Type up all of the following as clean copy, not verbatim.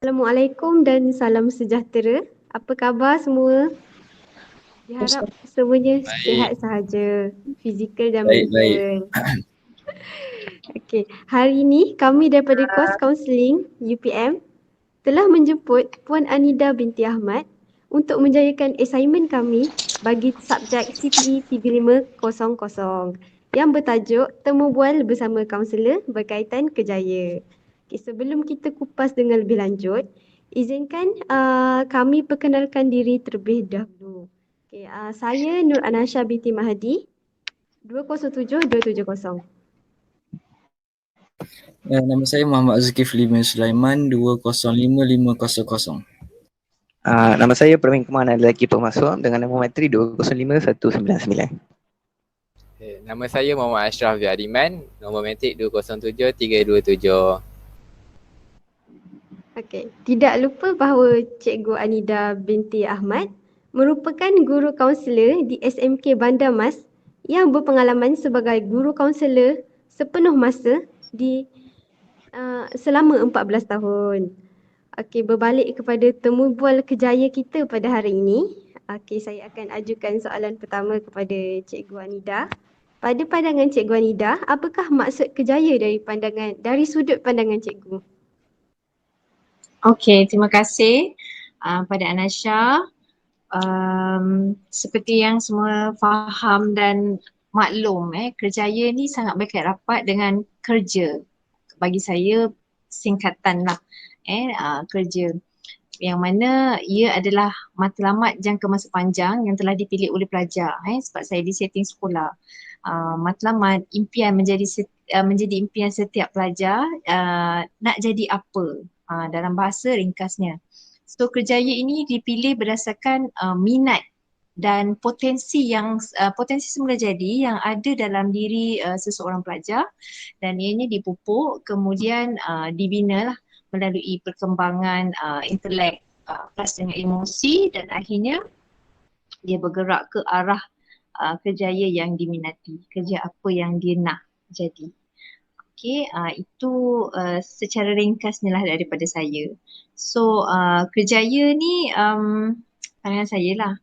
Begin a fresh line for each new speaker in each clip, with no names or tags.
Assalamualaikum dan salam sejahtera. Apa khabar semua? Diharap semuanya
Baik,
sihat sahaja, fizikal dan
baik, baik.
mental. Okey, hari ini kami daripada kos kaunseling UPM telah menjemput Puan Anida binti Ahmad untuk menjayakan assignmen kami bagi subjek CPE 3500 yang bertajuk Temu Bual Bersama Kaunselor Berkaitan Kerjaya. Okay, sebelum kita kupas dengan lebih lanjut, izinkan kami perkenalkan diri terlebih dahulu. Okay, saya Nur Anasha binti Mahdi, 207270.
Nama saya Muhammad Zulkifli bin Sulaiman 205500.
Nama saya Pravin Kumar lelaki pemasuk dengan nombor matri 205199.
Nama saya Muhammad Ashraf Zahriman, nombor matrik 207327.
Okey, tidak lupa bahawa Cikgu Anida binti Ahmad merupakan guru kaunselor di SMK Bandar Mas yang berpengalaman sebagai guru kaunselor sepenuh masa di selama 14 tahun. Okey, berbalik kepada temu bual kerjaya kita pada hari ini. Okey, saya akan ajukan soalan pertama kepada Cikgu Anida. Pada pandangan Cikgu Anida, apakah maksud kerjaya dari sudut pandangan cikgu?
Okey, terima kasih pada Anasha. Seperti yang semua faham dan maklum, kerjaya ni sangat berkait rapat dengan kerja. Bagi saya singkatan lah, kerja. Yang mana ia adalah matlamat jangka masa panjang yang telah dipilih oleh pelajar. Sebab saya di setting sekolah. Matlamat impian menjadi impian setiap pelajar nak jadi apa dalam bahasa ringkasnya. So kerjaya ini dipilih berdasarkan minat dan potensi semula jadi yang ada dalam diri seseorang pelajar, dan ianya dipupuk kemudian dibina lah melalui perkembangan intelek plus dengan emosi, dan akhirnya dia bergerak ke arah kerjaya yang diminati, kerja apa yang dia nak jadi. Okey, itu secara ringkasnya lah daripada saya. So kerjaya ni pandangan saya lah,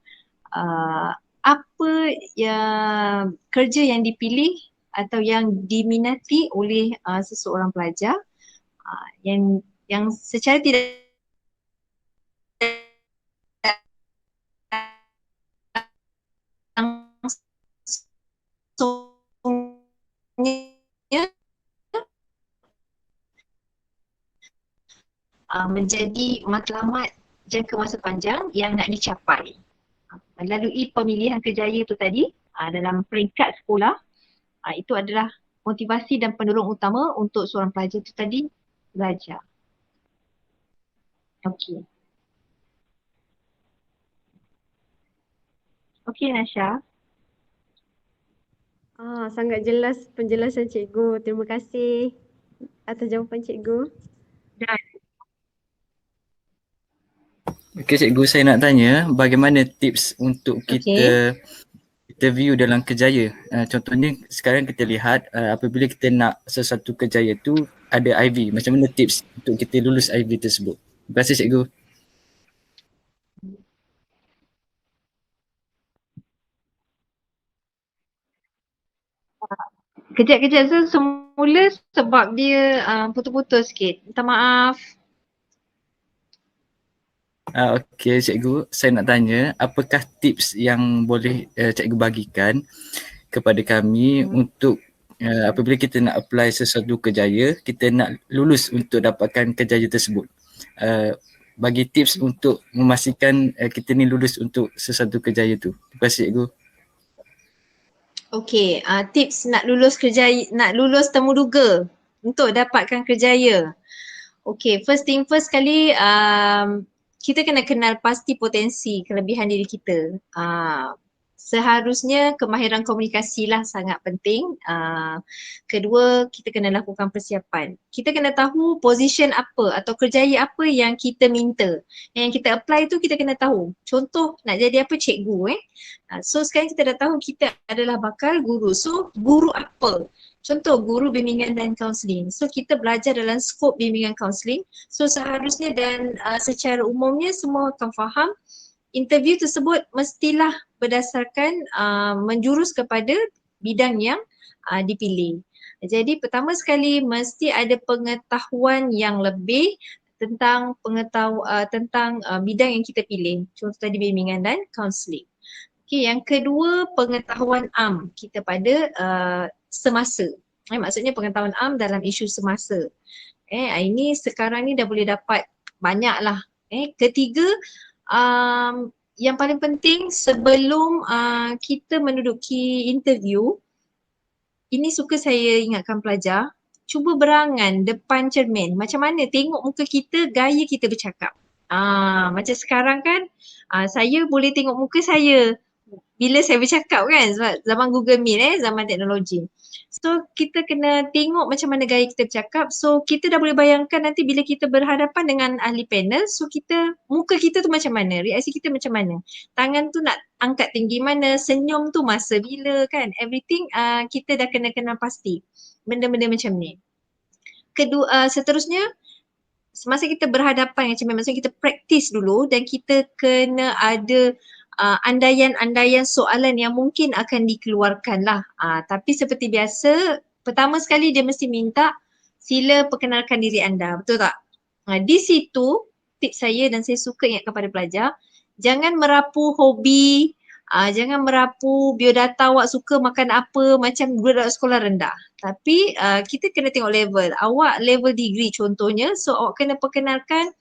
apa yang kerja yang dipilih atau yang diminati oleh seseorang pelajar yang secara tidak langsungnya menjadi matlamat jangka masa panjang yang nak dicapai melalui pemilihan kerjaya itu tadi dalam peringkat sekolah. Itu adalah motivasi dan penolong utama untuk seorang pelajar itu tadi belajar. Okey. Okey Nasha.
Sangat jelas penjelasan cikgu. Terima kasih atas jawapan cikgu.
Dan
Okey cikgu, saya nak tanya bagaimana tips untuk kita view dalam kerjaya. Contohnya sekarang kita lihat apabila kita nak sesuatu kerjaya tu ada IV. Macam mana tips untuk kita lulus IV tersebut? Terima kasih cikgu.
kejap-kejap tu semula sebab dia putus-putus sikit. Minta maaf.
Okey cikgu, saya nak tanya apakah tips yang boleh cikgu bagikan kepada kami untuk apabila kita nak apply sesuatu kerjaya, kita nak lulus untuk dapatkan kerjaya tersebut. Bagi tips untuk memastikan kita ni lulus untuk sesuatu kerjaya tu. Terima kasih cikgu.
Okey, tips nak lulus temuduga untuk dapatkan kerjaya. Okey, first thing first kali kita kena kenal pasti potensi kelebihan diri kita. seharusnya kemahiran komunikasi lah sangat penting. Kedua, kita kena lakukan persiapan. Kita kena tahu position apa atau kerjaya apa yang kita minta. Yang kita apply tu kita kena tahu. Contoh, nak jadi apa? Cikgu So sekarang kita dah tahu kita adalah bakal guru. So guru apa? Contoh guru bimbingan dan kaunseling. So kita belajar dalam skop bimbingan kaunseling. So seharusnya dan secara umumnya semua akan faham interview tersebut mestilah berdasarkan menjurus kepada bidang yang dipilih. Jadi pertama sekali mesti ada pengetahuan yang lebih tentang tentang bidang yang kita pilih. Contoh tadi bimbingan dan kaunseling. Okay, yang kedua pengetahuan am kita pada semasa. Maksudnya pengetahuan am dalam isu semasa. Ini sekarang ni dah boleh dapat banyak lah. Ketiga, yang paling penting sebelum kita menduduki interview, ini suka saya ingatkan pelajar, cuba berangan depan cermin. Macam mana tengok muka kita, gaya kita bercakap. Macam sekarang kan, saya boleh tengok muka saya bila saya bercakap kan, sebab zaman Google Meet zaman teknologi. So kita kena tengok macam mana gaya kita bercakap. So kita dah boleh bayangkan nanti bila kita berhadapan dengan ahli panel, so muka kita tu macam mana, reaksi kita macam mana, tangan tu nak angkat tinggi mana, senyum tu masa bila kan, everything kita dah kena pasti benda-benda macam ni. Kedua, seterusnya semasa kita berhadapan macam maksudnya kita praktis dulu dan kita kena ada andaian-andaian soalan yang mungkin akan dikeluarkan lah. Tapi seperti biasa, pertama sekali dia mesti minta sila perkenalkan diri anda, betul tak? Di situ tips saya dan saya suka ingatkan kepada pelajar, jangan merapu hobi, jangan merapu biodata awak suka makan apa macam budak sekolah rendah. Tapi kita kena tengok level, awak level degree contohnya, so awak kena perkenalkan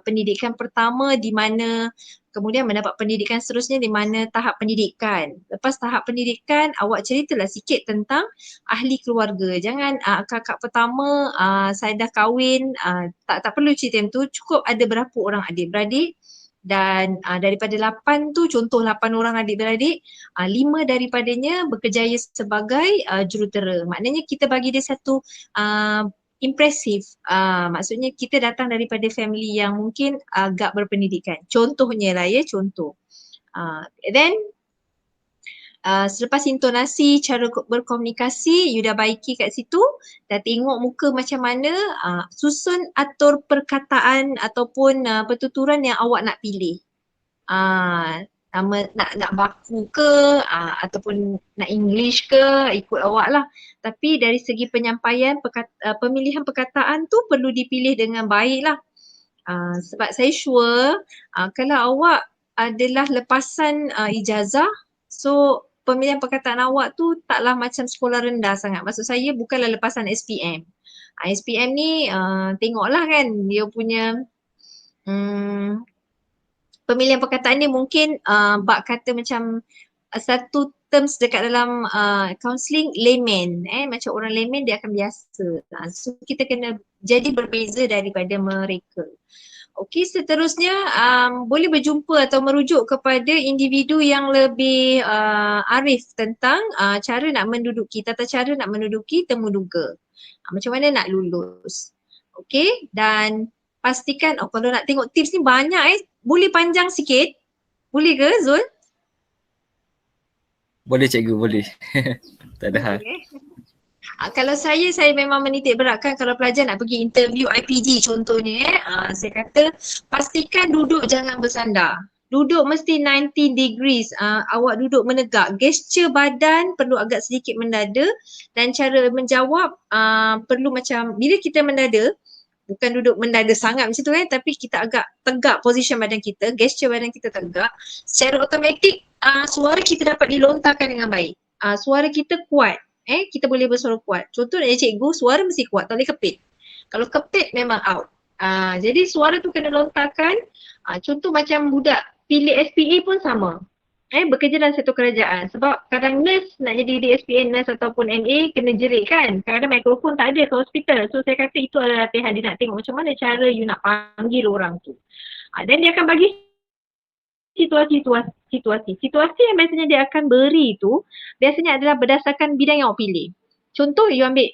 pendidikan pertama di mana, kemudian mendapat pendidikan seterusnya di mana tahap pendidikan. Lepas tahap pendidikan, awak ceritalah sikit tentang ahli keluarga. Jangan kakak pertama saya dah kahwin, tak perlu cerita yang tu, cukup ada berapa orang adik-beradik dan daripada 8 tu, contoh 8 orang adik-beradik, 5 daripadanya berkerjaya sebagai jurutera. Maknanya kita bagi dia satu impresif. Maksudnya kita datang daripada family yang mungkin agak berpendidikan. Contohnya lah contoh. Then selepas intonasi, cara berkomunikasi, you dah baiki kat situ, dah tengok muka macam mana, susun atur perkataan ataupun pertuturan yang awak nak pilih. Nak baku ke ataupun nak English ke, ikut awak lah. Tapi dari segi penyampaian, pemilihan perkataan tu perlu dipilih dengan baik lah. Sebab saya sure kalau awak adalah lepasan ijazah, so pemilihan perkataan awak tu taklah macam sekolah rendah sangat. Maksud saya bukanlah lepasan SPM. SPM ni tengoklah kan dia punya pemilihan perkataan ni mungkin bak kata macam satu terms dekat dalam counselling layman, macam orang layman dia akan biasa. So kita kena jadi berbeza daripada mereka. Okey, seterusnya boleh berjumpa atau merujuk kepada individu yang lebih arif tentang cara nak menduduki, tata cara nak menduduki temuduga. Macam mana nak lulus. Okey, dan pastikan, kalau nak tengok tips ni banyak boleh panjang sikit. Boleh ke Zul?
Boleh cikgu, boleh. Tak ada hal.
Kalau saya memang menitik beratkan kalau pelajar nak pergi interview IPG contohnya saya kata pastikan duduk jangan bersandar. Duduk mesti 90 degrees, awak duduk menegak. Gesture badan perlu agak sedikit mendada dan cara menjawab perlu macam bila kita mendada, bukan duduk mendada sangat macam tu tapi kita agak tegak position badan kita, gesture badan kita tegak. Secara automatik suara kita dapat dilontarkan dengan baik. Suara kita kuat. Kita boleh bersuara kuat. Contoh nak jadi cikgu, suara mesti kuat, tak boleh kepit. Kalau kepit memang out. Jadi suara tu kena lontarkan. Contoh macam budak pilih SPA pun sama. Bekerja dalam satu kerajaan. Sebab kadang nurse nak jadi di SPA nurse ataupun MA kena jerit kan. Kadang-kadang mikrofon tak ada ke hospital. So saya kata itu adalah latihan, dia nak tengok macam mana cara you nak panggil orang tu. Dan dia akan bagi situasi-situasi situasi. Situasi yang biasanya dia akan beri tu biasanya adalah berdasarkan bidang yang awak pilih. Contoh you ambil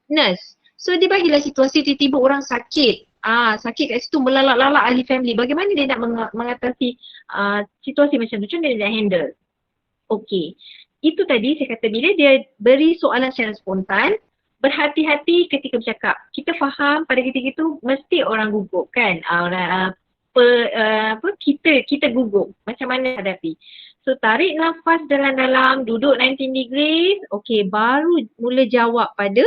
nurse. So dia bagilah situasi tiba-tiba orang sakit. Sakit kat situ melalak-lalak ahli family. Bagaimana dia nak mengatasi situasi macam tu? Macam mana dia nak handle? Okey. Itu tadi saya kata bila dia beri soalan secara spontan, berhati-hati ketika bercakap. Kita faham pada ketika itu mesti orang gugup kan. Kita gugup. Macam mana hadapi. So tarik nafas dalam-dalam, duduk 90 degrees. Okey, baru mula jawab pada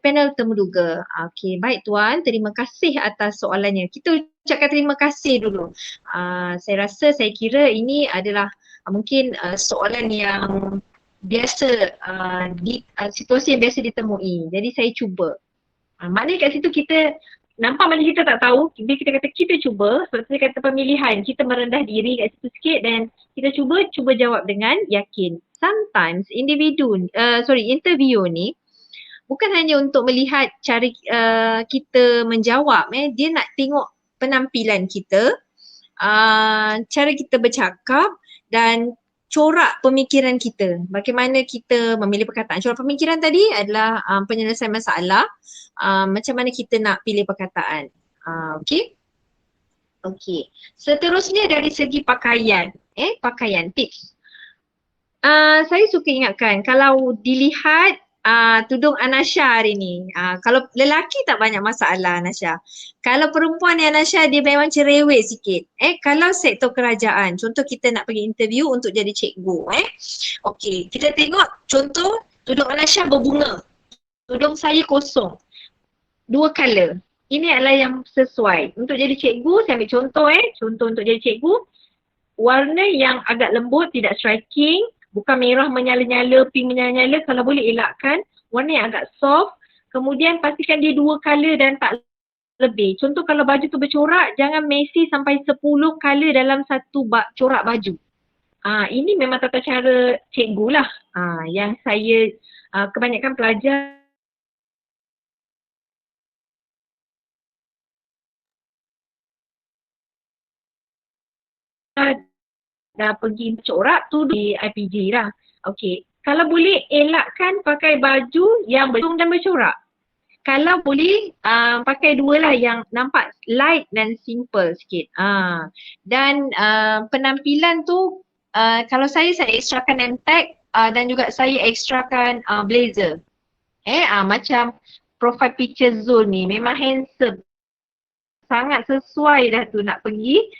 panel temuduga. Okey, baik tuan, terima kasih atas soalannya. Kita ucapkan terima kasih dulu. Saya kira ini adalah mungkin soalan yang biasa, situasi yang biasa ditemui. Jadi saya cuba. Maknanya kat situ kita nampak macam kita tak tahu, bila kita kata kita cuba, sebab saya kata pemilihan, kita merendah diri kat situ sikit dan kita cuba jawab dengan yakin. Sometimes interview ni bukan hanya untuk melihat cara kita menjawab, dia nak tengok penampilan kita, cara kita bercakap dan corak pemikiran kita. Bagaimana kita memilih perkataan. Corak pemikiran tadi adalah penyelesaian masalah. Macam mana kita nak pilih perkataan. Okey. Okey. Seterusnya dari segi pakaian. Pakaian tips. Saya suka ingatkan kalau dilihat tudung Anasha hari ni. Kalau lelaki tak banyak masalah Anasha. Kalau perempuan ni Anasha dia memang cerewet sikit. Kalau sektor kerajaan, contoh kita nak pergi interview untuk jadi cikgu. Okey, kita tengok contoh tudung Anasha berbunga. Tudung saya kosong. 2 color. Ini adalah yang sesuai. Untuk jadi cikgu, saya ambil contoh contoh untuk jadi cikgu, warna yang agak lembut, tidak striking. Bukan merah menyala-nyala, pink menyala-nyala, kalau boleh elakkan. Warna yang agak soft. Kemudian pastikan dia 2 color dan tak lebih. Contoh kalau baju tu bercorak, jangan messy sampai 10 color dalam satu corak baju. Ini memang tata cara cikgu lah. Yang saya kebanyakan pelajar dah pergi corak tu di IPG lah. Okey. Kalau boleh elakkan pakai baju yang bertung dan bercorak. Kalau boleh pakai 2 lah yang nampak light dan simple sikit. Dan penampilan tu kalau saya ekstrakan name tag dan juga saya ekstrakan blazer. Macam profile picture zone ni memang handsome. Sangat sesuai dah tu nak pergi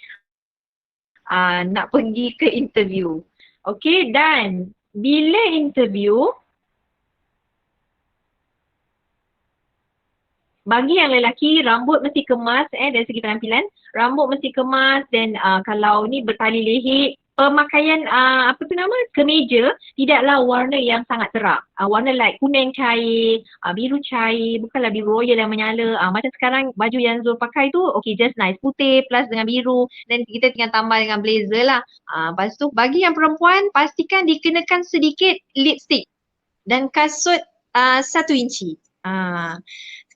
ke interview. Okey, dan bila interview, bagi yang lelaki, rambut mesti kemas dari segi penampilan. Rambut mesti kemas dan kalau ni bertali leher, pemakaian kemeja tidaklah warna yang sangat terang. Warna like kuning cair, biru cair, bukanlah biru royal yang menyala. Macam sekarang baju yang Zul pakai tu, okay, just nice. Putih plus dengan biru dan kita tinggal tambah dengan blazer lah. Lepas tu bagi yang perempuan, pastikan dikenakan sedikit lipstick dan kasut 1 inci.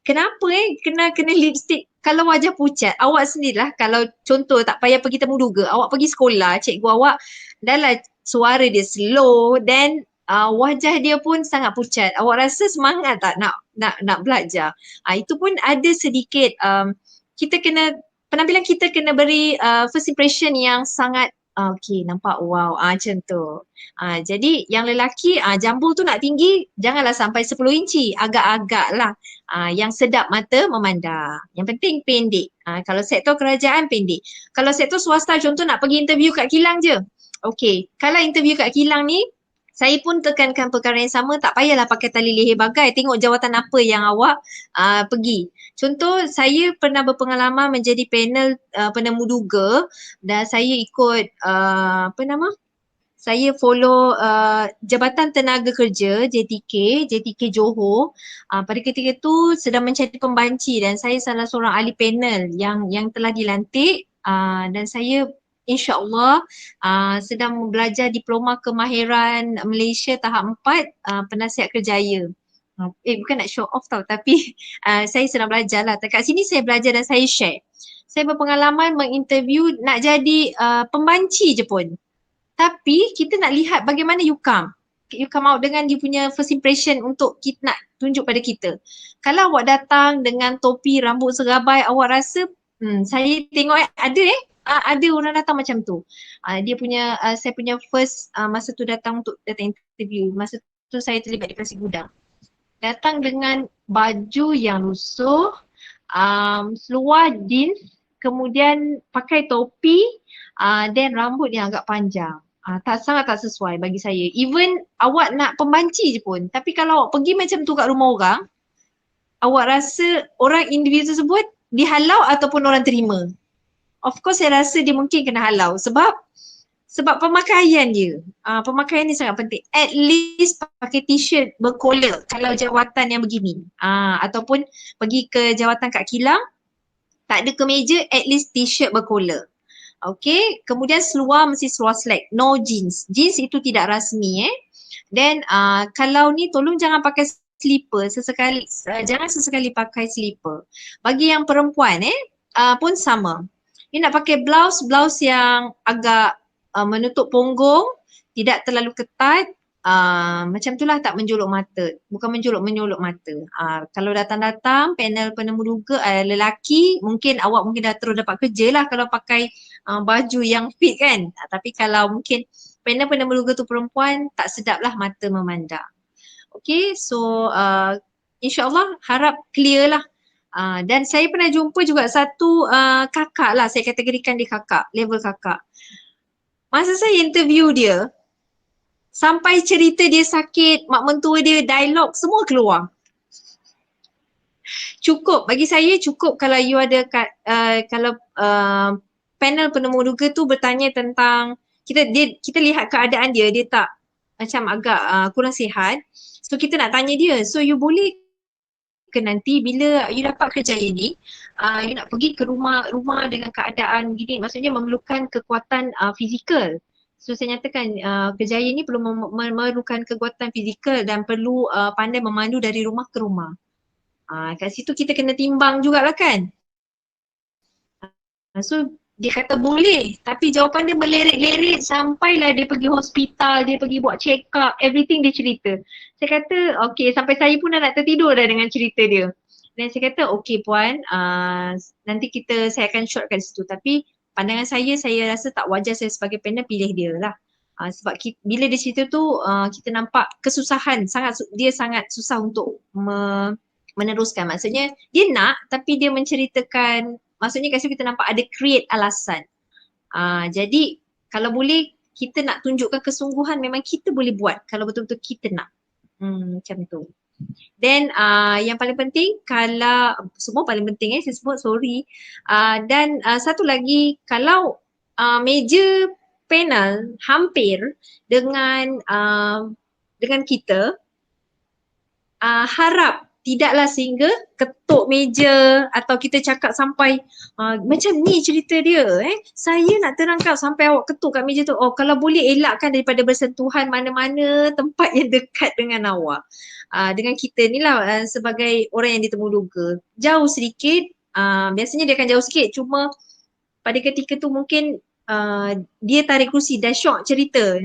Kenapa kena lipstick? Kalau wajah pucat, awak sendirilah kalau contoh tak payah pergi temuduga, awak pergi sekolah, cikgu awak dahlah suara dia slow dan wajah dia pun sangat pucat. Awak rasa semangat tak nak belajar? Itu pun ada sedikit penampilan kita kena beri first impression yang sangat okay, nampak wow, macam tu. Jadi yang lelaki, jambul tu nak tinggi, janganlah sampai 10 inci, agak-agak lah. Yang sedap mata memandang. Yang penting pendek. Kalau sektor kerajaan pendek. Kalau sektor swasta contoh nak pergi interview kat kilang je. Okay, kalau interview kat kilang ni, saya pun tekankan perkara yang sama, tak payahlah pakai tali leher bagai, tengok jawatan apa yang awak pergi. Contoh saya pernah berpengalaman menjadi panel penemuduga dan saya ikut saya follow Jabatan Tenaga Kerja JTK Johor. Pada ketika itu sedang mencari pembanci dan saya salah seorang ahli panel yang telah dilantik dan saya InsyaAllah sedang belajar diploma kemahiran Malaysia tahap 4 penasihat kerjaya. Bukan nak show off tau, tapi saya sedang belajar lah. Kat sini saya belajar dan saya share. Saya berpengalaman menginterview nak jadi pembanci je pun. Tapi kita nak lihat bagaimana you come out dengan you punya first impression untuk kita nak tunjuk pada kita. Kalau awak datang dengan topi rambut serabai, awak rasa saya tengok ada orang datang macam tu. Dia punya saya punya first masa tu datang untuk datang interview. Masa tu saya terlibat di Pasir Gudang. Datang dengan baju yang lusuh, seluar jeans, kemudian pakai topi, dan rambut yang agak panjang. Sangat tak sesuai bagi saya. Even awak nak pembanci je pun. Tapi kalau awak pergi macam tu kat rumah orang, awak rasa orang individu tersebut dihalau ataupun orang terima. Of course saya rasa dia mungkin kena halau sebab pemakaian dia. Pemakaian ni sangat penting. At least pakai t-shirt berkola kalau jawatan yang begini. Ataupun pergi ke jawatan kat kilang, tak ada kemeja, at least t-shirt berkola. Okay, kemudian seluar mesti seluar slack, no jeans. Jeans itu tidak rasmi Dan kalau ni tolong jangan pakai slipper sesekali, jangan sesekali pakai slipper. Bagi yang perempuan pun sama. Ni nak pakai blouse yang agak menutup punggung, tidak terlalu ketat, macam itulah tak menjolok mata. Bukan menyolok mata. Kalau datang-datang panel penemuduga lelaki, awak mungkin dah terus dapat kerja lah kalau pakai baju yang fit kan. Tapi kalau mungkin panel penemuduga tu perempuan, tak sedap lah mata memandang. Okay, so insyaAllah harap clear lah. Dan saya pernah jumpa juga satu kakak lah, saya kategorikan dia kakak, level kakak. Masa saya interview dia, sampai cerita dia sakit, mak mentua dia, dialog semua keluar. Cukup, bagi saya cukup kalau you ada kalau panel penemuduga tu bertanya tentang kita lihat keadaan dia tak macam agak kurang sihat. So kita nak tanya dia, so you boleh ke nanti bila you dapat kerjaya ni, you nak pergi ke rumah dengan keadaan gini, maksudnya memerlukan kekuatan fizikal. So saya nyatakan kerjaya ni perlu memerlukan kekuatan fizikal dan perlu pandai memandu dari rumah ke rumah. Kat situ kita kena timbang jugalah kan. So dia kata boleh, tapi jawapan dia berlerit-lerit sampailah dia pergi hospital, dia pergi buat check up, everything dia cerita. Saya kata okay, sampai saya pun dah nak tertidur dah dengan cerita dia. Dan saya kata okay puan, nanti saya akan shortkan situ, tapi pandangan saya rasa tak wajar saya sebagai panel pilih dia lah. Sebab bila dia cerita tu kita nampak kesusahan, dia sangat susah untuk meneruskan. Maksudnya dia nak tapi dia menceritakan, maksudnya kat situ kita nampak ada create alasan. Jadi kalau boleh kita nak tunjukkan kesungguhan, memang kita boleh buat kalau betul-betul kita nak. Macam tu. Then yang paling penting, kalau semua paling penting saya sebut, sorry. Dan satu lagi, kalau meja panel hampir dengan kita, harap tidaklah sehingga ketuk meja atau kita cakap sampai macam ni cerita dia saya nak terangkan sampai awak ketuk kat meja tu. Kalau boleh elakkan daripada bersentuhan mana-mana tempat yang dekat dengan awak. Dengan kita ni lah sebagai orang yang ditemuduga. Jauh sedikit, biasanya dia akan jauh sikit, cuma pada ketika tu mungkin dia tarik kerusi, dah syok cerita.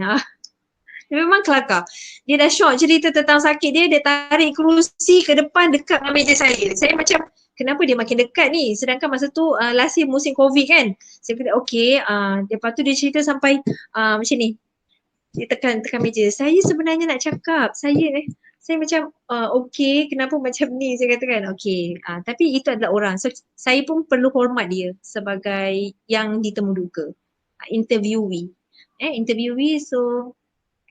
Dia memang kelakar. Dia dah syok cerita tentang sakit dia tarik kerusi ke depan dekat dengan meja saya. Saya macam, kenapa dia makin dekat ni? Sedangkan masa tu last year musim COVID kan. Saya kata okay, lepas tu dia cerita sampai macam ni. Dia tekan meja. Saya sebenarnya nak cakap, saya macam okay, kenapa macam ni? Saya katakan okay, tapi itu adalah orang. So saya pun perlu hormat dia sebagai yang ditemuduga. Interviewee. So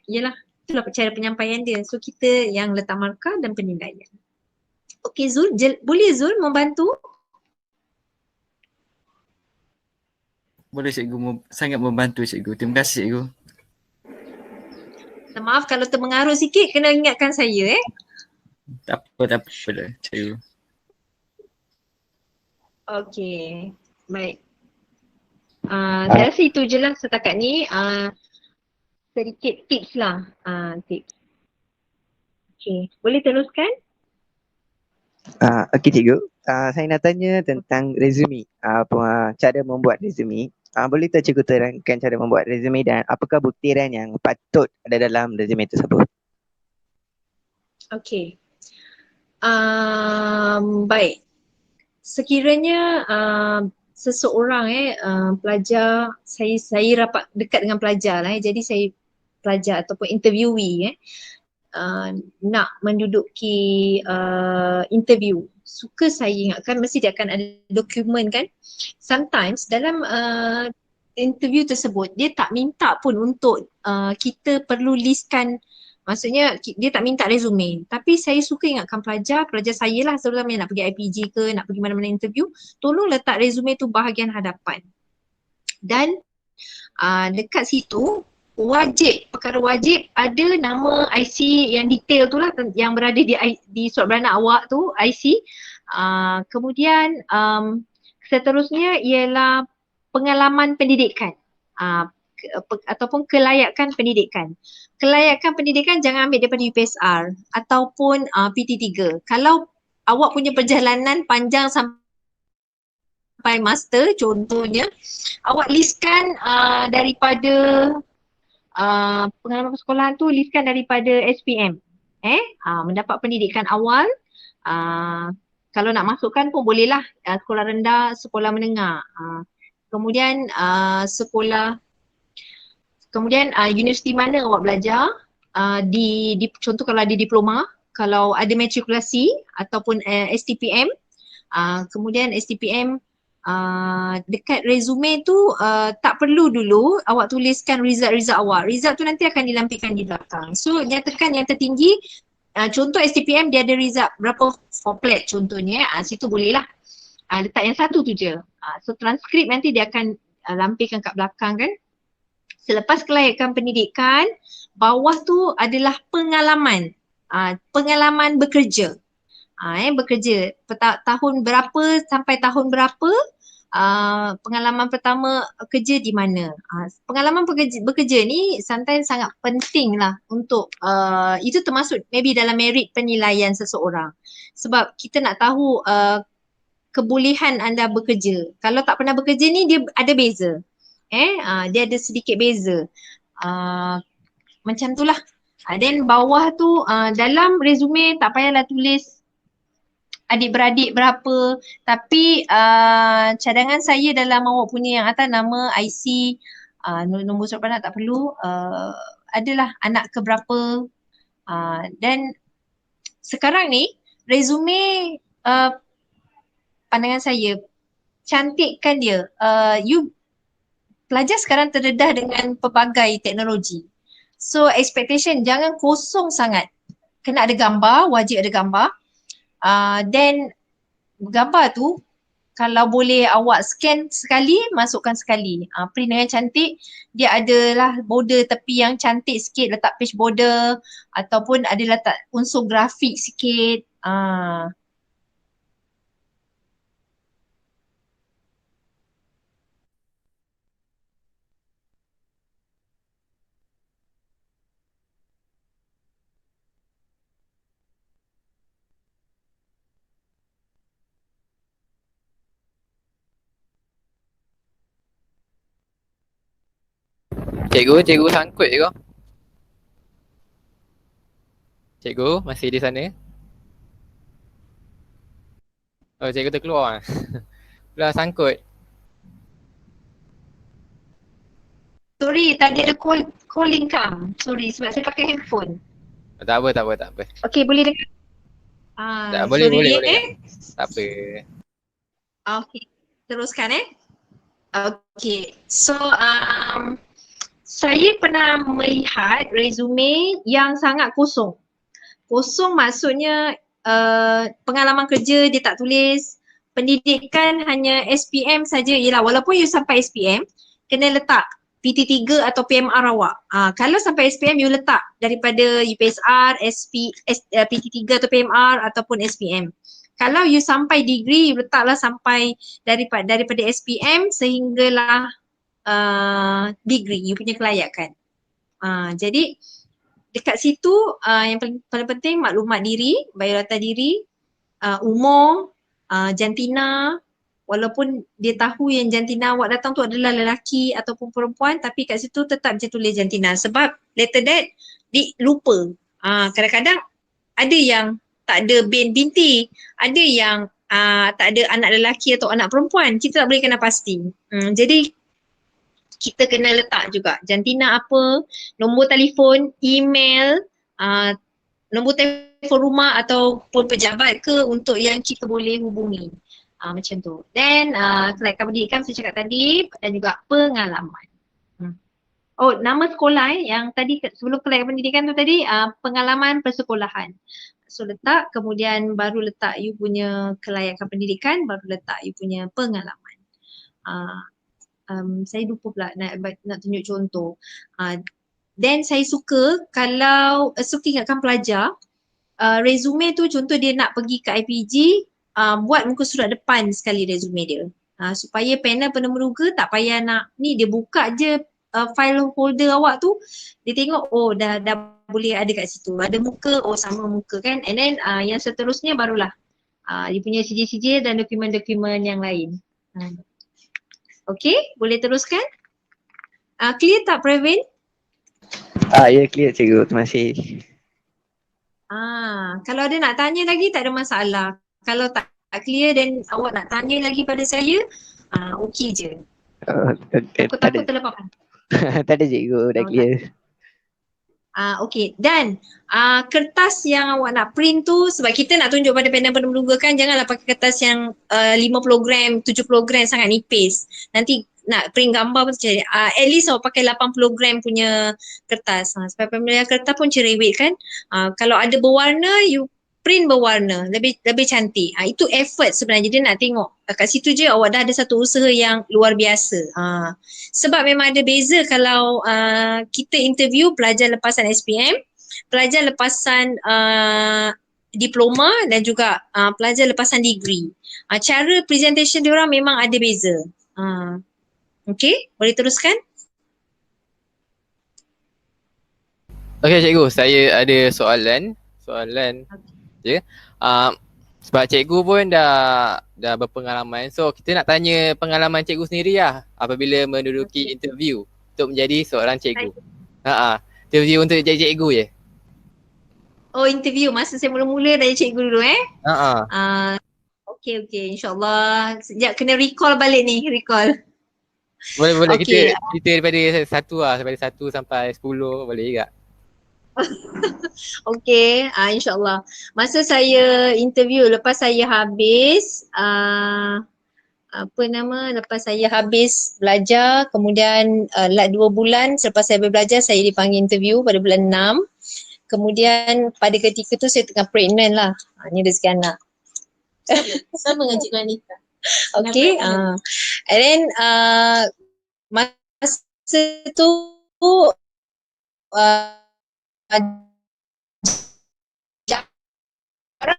yalah, itulah cara penyampaian dia. So kita yang letak markah dan penilaian. Okey Zul, boleh Zul membantu?
Boleh cikgu, sangat membantu cikgu. Terima kasih cikgu.
Maaf kalau termengaruh sikit, kena ingatkan saya
Tak apa dah cikgu.
Okey, baik. Saya rasa itu je lah setakat ni. Sedikit tips lah. Tips. Okay, boleh teruskan?
Okey cikgu. saya nak tanya tentang resume. Cara membuat resume. Boleh tak cikgu terangkan cara membuat resume dan apakah butiran yang patut ada dalam resume tersebut?
Okey. Baik. Sekiranya seseorang pelajar, saya rapat dekat dengan pelajar lah, jadi saya pelajar ataupun interviewee nak menduduki interview, suka saya ingatkan mesti dia akan ada dokumen kan. Sometimes dalam interview tersebut dia tak minta pun untuk kita perlu listkan, maksudnya dia tak minta resume, tapi saya suka ingatkan pelajar saya lah, terutama yang nak pergi IPG ke nak pergi mana-mana interview, tolong letak resume tu bahagian hadapan. Dan dekat situ perkara wajib ada nama IC yang detail tu lah, yang berada di surat beranak awak tu, IC. Kemudian seterusnya ialah pengalaman pendidikan ataupun kelayakan pendidikan. Kelayakan pendidikan jangan ambil daripada UPSR ataupun PT3. Kalau awak punya perjalanan panjang sampai master contohnya, awak listkan daripada pengalaman persekolahan tu, listkan daripada SPM. Mendapat pendidikan awal, kalau nak masukkan pun bolehlah sekolah rendah, sekolah menengah. Kemudian universiti mana awak belajar, contoh kalau ada diploma, kalau ada matrikulasi ataupun STPM. Kemudian STPM dekat resume tu tak perlu dulu awak tuliskan result awak. Result tu nanti akan dilampirkan di belakang. So nyatakan yang tertinggi, contoh STPM dia ada result berapa forplet contohnya, situ bolehlah letak yang satu tu je. So transkrip nanti dia akan lampirkan kat belakang kan. Selepas kelayakan pendidikan, bawah tu adalah pengalaman. Pengalaman bekerja. Bekerja tahun berapa sampai tahun berapa, pengalaman pertama kerja di mana. Pengalaman bekerja ni sometimes sangat penting lah untuk itu termasuk maybe dalam merit penilaian seseorang. Sebab kita nak tahu kebolehan anda bekerja. Kalau tak pernah bekerja ni dia ada beza. Dia ada sedikit beza. Macam tu lah. Then bawah tu dalam resume tak payahlah tulis adik-beradik berapa, tapi cadangan saya dalam awak punya yang atas nama IC, nombor surat beranak tak perlu, adalah anak ke berapa. Dan sekarang ni resume pandangan saya, cantikkan dia. Pelajar sekarang terdedah dengan pelbagai teknologi. So expectation jangan kosong sangat. Kena ada gambar, wajib ada gambar. Then gambar tu kalau boleh awak scan sekali, masukkan sekali. Print dengan cantik. Dia adalah border tepi yang cantik sikit, letak page border ataupun ada letak unsur grafik sikit.
Cikgu sangkut cikgu. Cikgu masih di sana? Oh, cikgu terkeluar. Dah sangkut.
Sorry, tadi ada calling come. Sorry, sebab saya pakai handphone.
Tak apa.
Okay, boleh dengar?
Tak, boleh. Tak apa.
Okay, teruskan Okay, so saya pernah melihat resume yang sangat kosong. Kosong maksudnya pengalaman kerja dia tak tulis, pendidikan hanya SPM saja. Yelah, walaupun you sampai SPM, kena letak PT3 atau PMR awak. Kalau sampai SPM, you letak daripada UPSR, PT3 atau PMR ataupun SPM. Kalau you sampai degree, you letaklah sampai daripada SPM sehinggalah degree, you punya kelayakan. Jadi dekat situ yang paling penting maklumat diri, biodata diri, umur, jantina, walaupun dia tahu yang jantina awak datang tu adalah lelaki ataupun perempuan, tapi kat situ tetap je tulis jantina sebab later that lupa. Kadang-kadang ada yang tak ada binti, ada yang tak ada anak lelaki atau anak perempuan, kita tak boleh kena pasti. Jadi kita kena letak juga jantina apa, nombor telefon, email, nombor telefon rumah ataupun pejabat ke untuk yang kita boleh hubungi. Macam tu. Then kelayakan pendidikan saya cakap tadi dan juga pengalaman. Oh, nama sekolah yang tadi sebelum kelayakan pendidikan tu tadi pengalaman persekolahan. So letak, kemudian baru letak you punya kelayakan pendidikan, baru letak you punya pengalaman. Saya lupa pula nak tunjuk contoh. Then saya suka kalau suka ingatkan pelajar, resume tu contoh dia nak pergi ke IPG, buat muka surat depan sekali resume dia. Supaya panel penemuruga tak payah nak ni, dia buka je file folder awak tu, dia tengok oh dah boleh ada kat situ, ada muka, oh sama muka kan, and then yang seterusnya barulah dia punya sijil-sijil dan dokumen-dokumen yang lain. Okay, boleh teruskan? Clear tak Pravin?
Ya clear cikgu, terima kasih.
Kalau ada nak tanya lagi tak ada masalah. Kalau tak clear dan awak nak tanya lagi pada saya, okey je. Takut terlepas.
Tak ada cikgu, dah clear.
Okay, dan kertas yang awak nak print tu, sebab kita nak tunjuk pada panel penemuruga kan, janganlah pakai kertas yang 50 gram, 70 gram sangat nipis. Nanti nak print gambar pun cari. At least awak pakai 80 gram punya kertas. Sebab pemilihan kertas pun cerewet kan. Kalau ada berwarna, you print berwarna, lebih cantik. Itu effort sebenarnya, dia nak tengok kat situ je awak dah ada satu usaha yang luar biasa. Sebab memang ada beza kalau kita interview pelajar lepasan SPM, pelajar lepasan diploma dan juga pelajar lepasan degree. Cara presentation diorang memang ada beza. Okay, boleh teruskan?
Okay cikgu, saya ada soalan je. Sebab cikgu pun dah berpengalaman, so kita nak tanya pengalaman cikgu sendiri lah apabila menduduki interview untuk menjadi seorang cikgu. Interview untuk jadi cikgu je.
Oh, interview masa saya mula-mula dah jadi cikgu dulu Okay, insyaAllah. Sekejap kena recall balik ni,
Boleh
Okay.
kita daripada 1 sampai 10 boleh juga.
Okay, insyaAllah. Masa saya interview, lepas saya habis lepas saya habis belajar, kemudian 2 bulan selepas saya belajar, saya dipanggil interview pada bulan 6. Kemudian pada ketika tu saya tengah pregnant lah. Ni rezeki anak.
Sama dengan Cikgu Anita.
Okay, and then masa tu jarak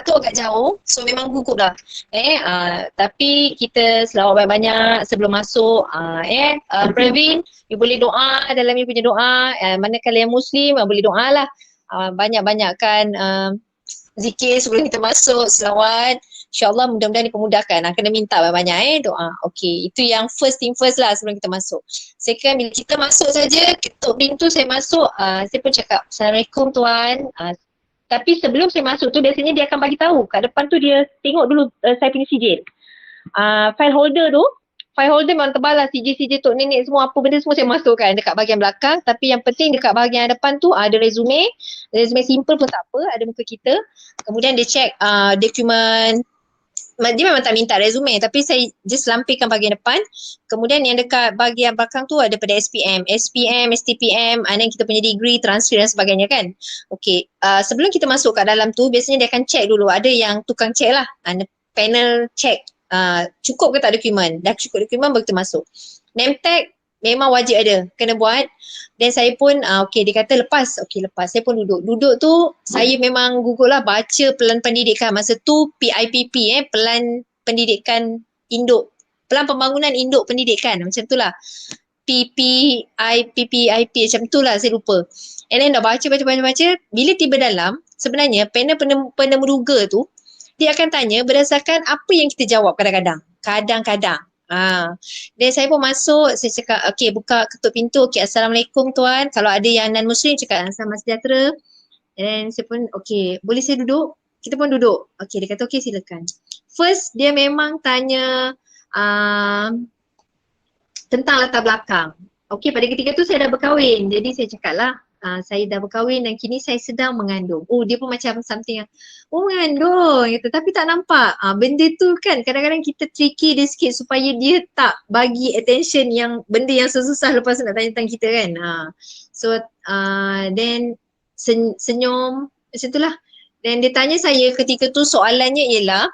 tu agak jauh, so memang gugup lah. Tapi kita selawat banyak-banyak sebelum masuk. Pravin, you boleh doa dalam you punya doa. Manakala yang Muslim, boleh doa lah. Banyak-banyakkan zikir sebelum kita masuk, selawat. InsyaAllah mudah-mudahan dipermudahkan. Kena minta banyak-banyak doa. Okay, itu yang first thing first lah sebelum kita masuk. Second, bila kita masuk saja, ketuk pintu saya masuk, saya pun cakap, Assalamualaikum tuan. Tapi sebelum saya masuk tu biasanya dia akan bagi tahu. Kat depan tu dia tengok dulu saya punya sijil. File holder memang tebal lah, sijil-sijil tok nenek semua, apa benda semua saya masukkan dekat bahagian belakang. Tapi yang penting dekat bahagian depan tu ada resume simple pun tak apa, ada muka kita. Kemudian dia check dokumen. Dia memang tak minta resume, tapi saya just lampirkan bahagian depan. Kemudian yang dekat bahagian belakang tu ada pada SPM, STPM, dan kita punya degree, transfer dan sebagainya kan. Okay, sebelum kita masuk kat dalam tu, biasanya dia akan check dulu, ada yang tukang check lah, panel check. Cukup ke tak dokumen, dah cukup dokumen baru kita masuk. Name tag memang wajib ada, kena buat. Dan saya pun dia kata lepas, lepas. Saya pun duduk tu saya memang gugup lah baca pelan pendidikan. Masa tu PIPP, pelan pendidikan induk, pelan pembangunan induk pendidikan, macam tu lah. PPIP macam tu lah, saya lupa. And then dah baca. Bila tiba dalam, sebenarnya panel penemuruga tu
dia akan tanya berdasarkan apa yang kita jawab kadang-kadang. Kadang-kadang. Dan saya pun masuk, saya cakap, okay, buka ketuk pintu, okay, Assalamualaikum tuan. Kalau ada yang non-Muslim, cakap Salam sejahtera. Dan saya pun, okay, boleh saya duduk? Kita pun duduk. Okay, dia kata, okay, silakan. First, dia memang tanya tentang latar belakang. Okay, pada ketika tu saya dah berkahwin. Jadi saya cakap lah, saya dah berkahwin dan kini saya sedang mengandung. Oh, dia pun macam something yang, oh mengandung gitu. Tapi tak nampak. Benda tu kan kadang-kadang kita tricky dia sikit supaya dia tak bagi attention yang benda yang susah lepas tu nak tanya tentang kita kan. So, then senyum macam tu lah. Dan dia tanya saya ketika tu soalannya ialah,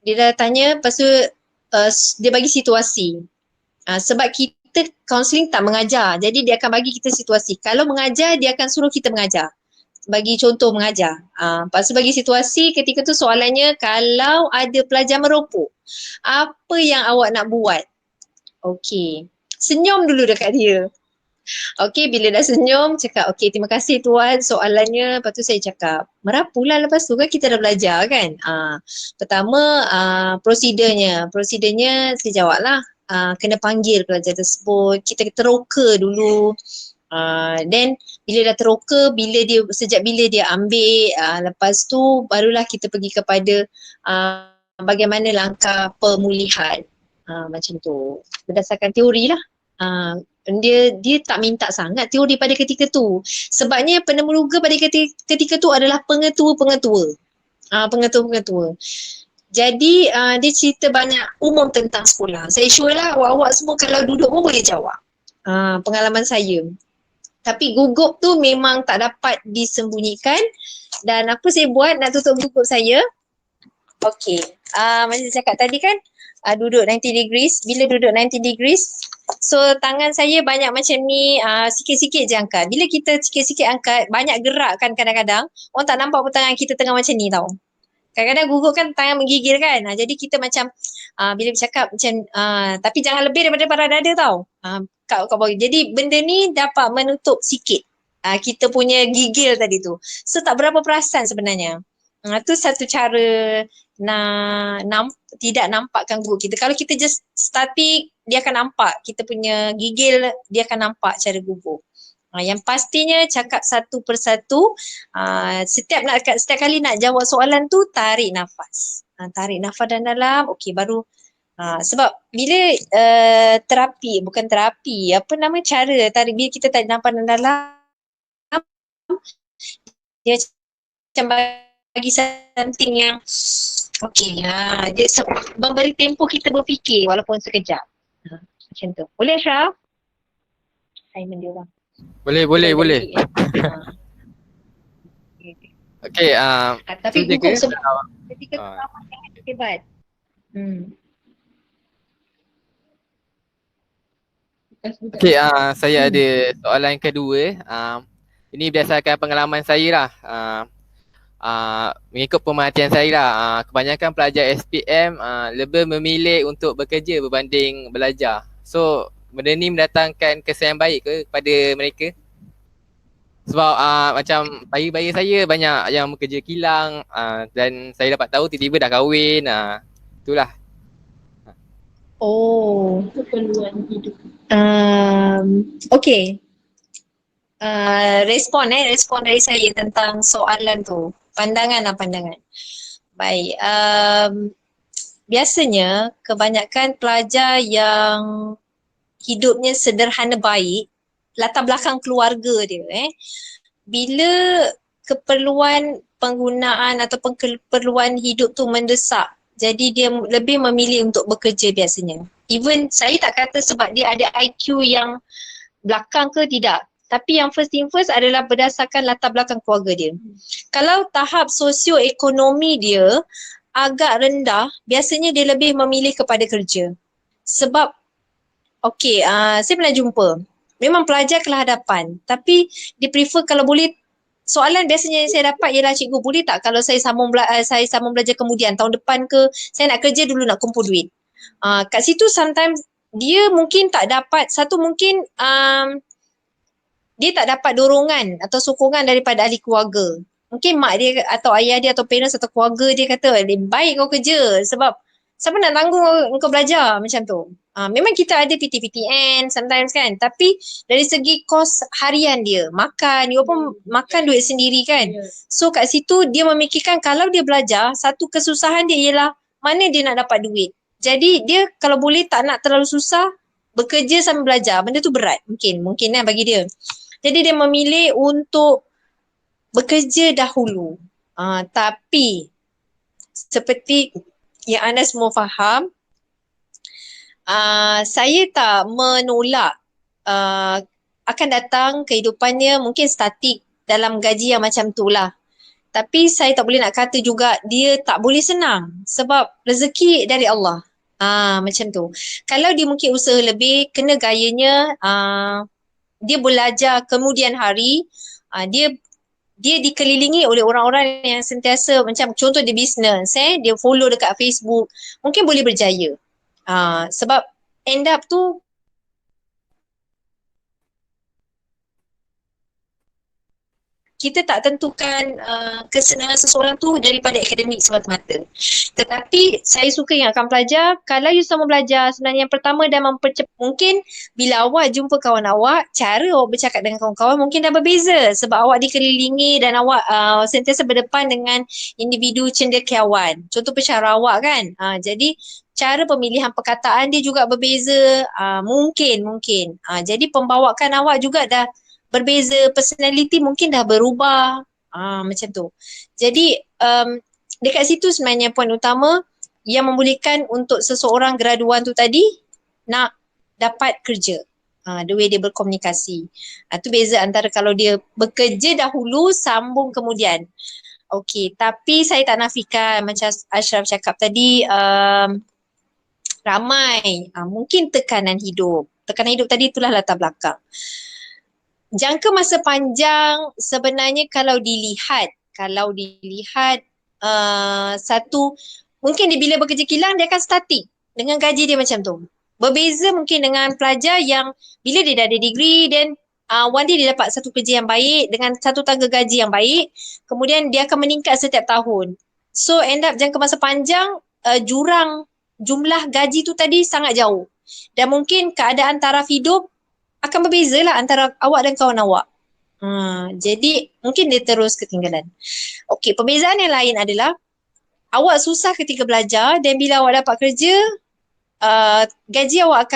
dia dah tanya, lepas tu dia bagi situasi. Sebab kita counselling tak mengajar, jadi dia akan bagi kita situasi. Kalau mengajar, dia akan suruh kita mengajar. Bagi contoh mengajar. Lepas tu bagi situasi, ketika tu soalannya, kalau ada pelajar meropok, apa yang awak nak buat? Okey. Senyum dulu dekat dia. Okey, bila dah senyum, cakap, okey, terima kasih tuan soalannya. Lepas tu saya cakap, merapulah lepas tu kan kita dah belajar kan. Pertama, prosedurnya saya jawab lah. Kena panggil pelajar tersebut, kita teroka dulu. Then bila dah teroka, sejak bila dia ambil, lepas tu barulah kita pergi kepada bagaimana langkah pemulihan. Macam tu, berdasarkan teori lah. Dia tak minta sangat teori pada ketika tu. Sebabnya penemuruga pada ketika tu adalah pengetua-pengetua. Pengetua-pengetua. Jadi dia cerita banyak umum tentang sekolah. Saya sure lah awak-awak semua kalau duduk pun boleh jawab. Pengalaman saya. Tapi gugup tu memang tak dapat disembunyikan. Dan apa saya buat nak tutup gugup saya? Okey. Macam saya cakap tadi kan, duduk 90 degrees. Bila duduk 90 degrees, so tangan saya banyak macam ni, sikit-sikit je angkat. Bila kita sikit-sikit angkat, banyak gerak kan kadang-kadang, orang tak nampak pun tangan kita tengah macam ni tau. Kadang-kadang gugup kan tangan menggigil kan. Jadi kita macam bila bercakap macam tapi jangan lebih daripada parah dada tau. Kat bawah. Jadi benda ni dapat menutup sikit kita punya gigil tadi tu. So tak berapa perasan sebenarnya. Tu satu cara tidak nampakkan gugup kita. Kalau kita just static, dia akan nampak kita punya gigil, dia akan nampak cara gugup. Yang pastinya cakap satu persatu, setiap kali nak jawab soalan tu tarik nafas. Tarik nafas dalam, okey baru sebab bila cara tarik, bila kita tarik nafas dalam, dia macam bagi something yang okey, dia memberi tempoh kita berfikir walaupun sekejap. Macam tu. Boleh Ashraf? Simon dia orang.
Boleh. Okey,
tapi gugup sebab ketika pertama sangat hebat.
Okey, saya ada soalan kedua. Ini berdasarkan pengalaman saya lah. Mengikut pemerhatian saya lah, kebanyakan pelajar SPM lebih memilih untuk bekerja berbanding belajar. So, benda ni mendatangkan kesan yang baik ke kepada mereka? Sebab macam bayi-bayi saya banyak yang bekerja kilang, dan saya dapat tahu tiba-tiba dah kahwin. Itulah.
Oh, keperluan hidup. Okey. Respon dari saya tentang soalan tu. Pandangan. Baik. Biasanya kebanyakan pelajar yang hidupnya sederhana baik, latar belakang keluarga dia, bila keperluan penggunaan atau keperluan hidup tu mendesak, jadi dia lebih memilih untuk bekerja biasanya. Even saya tak kata sebab dia ada IQ yang belakang ke tidak, tapi yang first thing first adalah berdasarkan latar belakang keluarga dia. Kalau tahap sosioekonomi dia agak rendah, biasanya dia lebih memilih kepada kerja. Sebab okey, saya pernah jumpa, memang pelajar kelahadapan, tapi dia prefer kalau boleh. Soalan biasanya yang saya dapat ialah, cikgu boleh tak kalau saya sambung belajar kemudian tahun depan ke, saya nak kerja dulu nak kumpul duit. Kat situ sometimes dia mungkin tak dapat, dia tak dapat dorongan atau sokongan daripada ahli keluarga. mungkin mak dia atau ayah dia atau parents atau keluarga dia kata, baik kau kerja sebab siapa nak tanggung kau belajar macam tu. Memang kita ada PTPTN sometimes kan, tapi dari segi kos harian dia, makan, dia pun makan duit sendiri kan. So kat situ dia memikirkan kalau dia belajar, satu kesusahan dia ialah mana dia nak dapat duit. Jadi dia kalau boleh tak nak terlalu susah, bekerja sambil belajar. Benda tu berat mungkin kan bagi dia. Jadi dia memilih untuk bekerja dahulu. Tapi seperti yang anda semua faham, saya tak menolak akan datang kehidupannya mungkin statik dalam gaji yang macam tu lah. Tapi saya tak boleh nak kata juga dia tak boleh senang sebab rezeki dari Allah. Macam tu. Kalau dia mungkin usaha lebih, kena gayanya dia belajar kemudian hari, dia dikelilingi oleh orang-orang yang sentiasa macam contoh dia business, dia follow dekat Facebook, mungkin boleh berjaya. Sebab end up tu kita tak tentukan kesenangan seseorang tu daripada akademik semata-mata. Tetapi saya suka ingatkan pelajar, kalau you sama belajar, sebenarnya yang pertama dan mungkin bila awak jumpa kawan awak, cara awak bercakap dengan kawan-kawan mungkin dah berbeza sebab awak dikelilingi dan awak sentiasa berdepan dengan individu cendekiawan. Contoh pensyarah awak kan. Jadi cara pemilihan perkataan dia juga berbeza, mungkin. Jadi pembawaan awak juga dah berbeza, personality mungkin dah berubah, macam tu. Jadi dekat situ sebenarnya poin utama yang membolehkan untuk seseorang graduan tu tadi nak dapat kerja, the way dia berkomunikasi. Tu beza antara kalau dia bekerja dahulu sambung kemudian. Okey, tapi saya tak nafikan macam Ashraf cakap tadi, ramai mungkin tekanan hidup tadi itulah latar belakang. Jangka masa panjang sebenarnya kalau dilihat satu, mungkin dia bila bekerja kilang dia akan statik dengan gaji dia macam tu. Berbeza mungkin dengan pelajar yang bila dia dah ada degree dan one day dia dapat satu kerja yang baik dengan satu tangga gaji yang baik, kemudian dia akan meningkat setiap tahun. So end up jangka masa panjang jurang jumlah gaji tu tadi sangat jauh. Dan mungkin keadaan taraf hidup akan berbeza lah antara awak dan kawan awak. Jadi mungkin dia terus ketinggalan. Okey, perbezaan yang lain adalah awak susah ketika belajar dan bila awak dapat kerja, gaji awak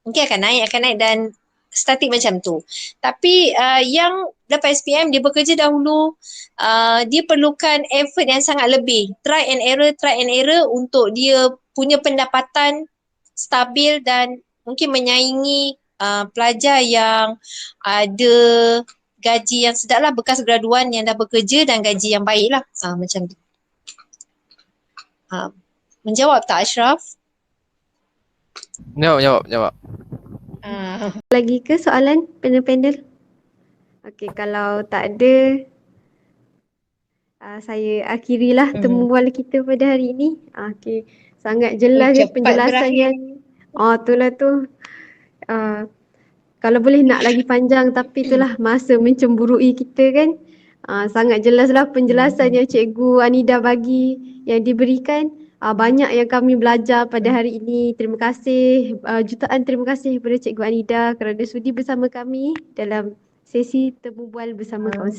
mungkin akan naik dan statik macam tu. Tapi yang dapat SPM dia bekerja dahulu, dia perlukan effort yang sangat lebih. Try and error untuk dia punya pendapatan stabil dan mungkin menyaingi pelajar yang ada gaji yang sedap lah, bekas graduan yang dah bekerja dan gaji yang baik lah. Macam tu. Menjawab tak Ashraf?
Jawab.
Lagi ke soalan panel-panel? Okey, kalau tak ada, saya akhirilah temu bual kita pada hari ini. Okey, sangat jelas penjelasannya. Itulah tu. Kalau boleh nak lagi panjang tapi itulah masa mencemburui kita kan. Sangat jelaslah penjelasan yang Cikgu Anida bagi yang diberikan. Banyak yang kami belajar pada hari ini. Terima kasih, jutaan terima kasih kepada Cikgu Anida kerana sudi bersama kami dalam sesi temu bual bersama kaunselor.